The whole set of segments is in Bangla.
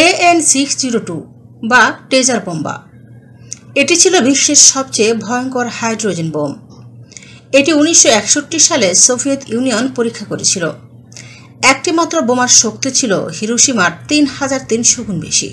AN602 বা টেজার বোমা। এটি ছিল বিশ্বের সবচেয়ে ভয়ঙ্কর হাইড্রোজেন বোম। এটি 1961 সালে সোভিয়েত ইউনিয়ন পরীক্ষা করেছিল। একটি মাত্র বোমার শক্তি ছিল হিরোশিমার 3300 গুণ বেশি।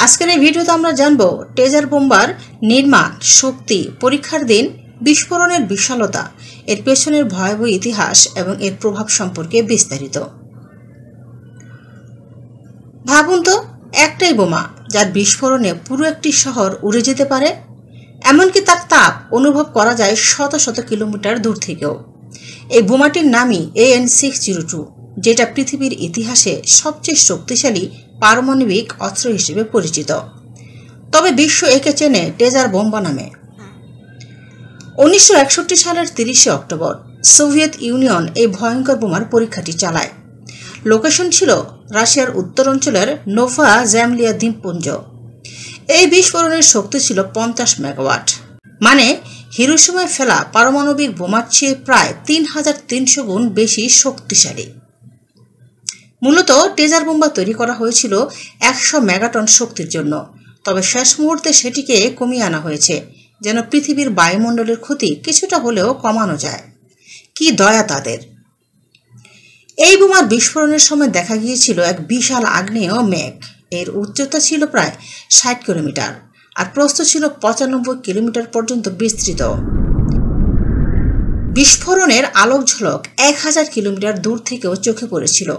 আজকের এই ভিডিওতে আমরা জানব টেজার বোমার নির্মাণ, শক্তি, পরীক্ষার দিন, বিস্ফোরণের বিশালতা, এর পেছনের ভয়াবহ ইতিহাস এবং এর প্রভাব সম্পর্কে বিস্তারিত। ভাবুন তো, একটাই বোমা যার বিস্ফোরণে পুরো একটি শহর উড়ে যেতে পারে, এমনকি তার তাপ অনুভব করা যায় শত শত কিলোমিটার দূর থেকেও। এই বোমাটির নামই AN602, যেটা পৃথিবীর ইতিহাসে সবচেয়ে শক্তিশালী পারমাণবিক অস্ত্র হিসেবে পরিচিত। তবে বিশ্ব একে চেনে টেজার বোমা নামে। 1961 সালের 30 অক্টোবর সোভিয়েত ইউনিয়ন এই ভয়ঙ্কর বোমার পরীক্ষাটি চালায়। লোকেশন ছিল রাশিয়ার উত্তর অঞ্চলের নোভা জ্যামলিয়া দ্বীপপুঞ্জ। এই বিস্ফোরণের শক্তি ছিল 50 মেগাওয়াট, মানে হিরোশিমায় ফেলা পারমাণবিক বোমার চেয়ে প্রায় 3300 গুণ বেশি শক্তিশালী। মূলত টেজার বোমা তৈরি করা হয়েছিল 100 মেগাটন শক্তির জন্য, তবে শেষ মুহূর্তে সেটিকে কমিয়ে আনা হয়েছে যেন পৃথিবীর বায়ুমণ্ডলের ক্ষতি কিছুটা হলেও কমানো যায়। কি দয়া তাদের! এই বোমার বিস্ফোরণের সময় দেখা গিয়েছিল এক বিশাল আগ্নেয় মেঘ। এর উচ্চতা ছিল প্রায় 60 কিলোমিটার আর প্রস্থ ছিল 95 কিলোমিটার পর্যন্ত বিস্তৃত। বিস্ফোরণের আলোক ঝলক 1000 কিলোমিটার দূর থেকেও চোখে পড়েছিল।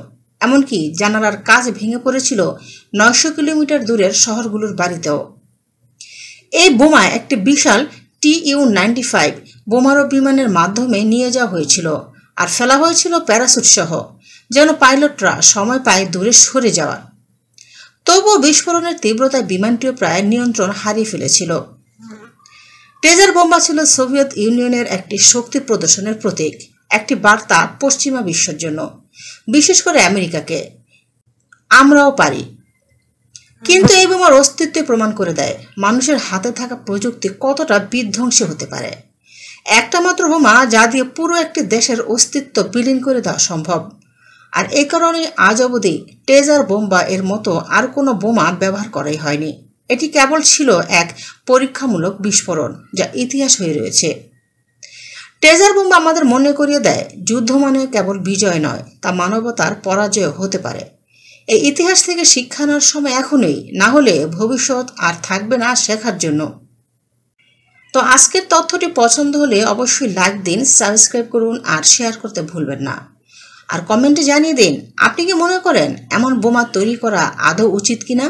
এমনকি জানালার কাঁচ ভেঙে পড়েছিল 900 কিলোমিটার দূরের শহরগুলোর বাড়িতেও। এই বোমায় একটি বিশাল TU-95 বোমারু বিমানের মাধ্যমে নিয়ে যাওয়া হয়েছিল আর ফেলা হয়েছিল প্যারাসুট সহ, যেন পাইলটরা সময় পায় দূরে সরে যাওয়ার। তবুও বিস্ফোরণের তীব্রতায় বিমানটিও প্রায় নিয়ন্ত্রণ হারিয়ে ফেলেছিল। টেজার বোমা ছিল সোভিয়েত ইউনিয়নের একটি শক্তি প্রদর্শনের প্রতীক, একটি বার্তা পশ্চিমা বিশ্বের জন্য, বিশেষ করে আমেরিকাকে, আমরাও পারি। কিন্তু এই বোমার অস্তিত্ব প্রমাণ করে দেয় মানুষের হাতে থাকা প্রযুক্তি কতটা বিধ্বংসী হতে পারে। একটা মাত্র বোমা যা দিয়ে পুরো একটি দেশের অস্তিত্ব বিলীন করে দেওয়া সম্ভব। আর এই কারণে আজ অবধি টেজার বোমা এর মতো আর কোনো বোমা ব্যবহার করাই হয়নি। এটি কেবল ছিল এক পরীক্ষামূলক বিস্ফোরণ যা ইতিহাস হয়ে রয়েছে। টেজার বোমা আমাদের মনে করিয়ে দেয় যুদ্ধ মানে কেবল বিজয় নয়, তা মানবতার পরাজয় হতে পারে। এই ইতিহাস থেকে শিক্ষা নেওয়ার সময় এখনই, না হলে ভবিষ্যৎ আর থাকবে না শেখার জন্য। তো আজকের তথ্যটি পছন্দ হলে অবশ্যই লাইক দিন, সাবস্ক্রাইব করুন আর শেয়ার করতে ভুলবেন না। আর কমেন্টে জানিয়ে দিন আপনি কি মনে করেন এমন বোমা তৈরি করা আদৌ উচিত কিনা।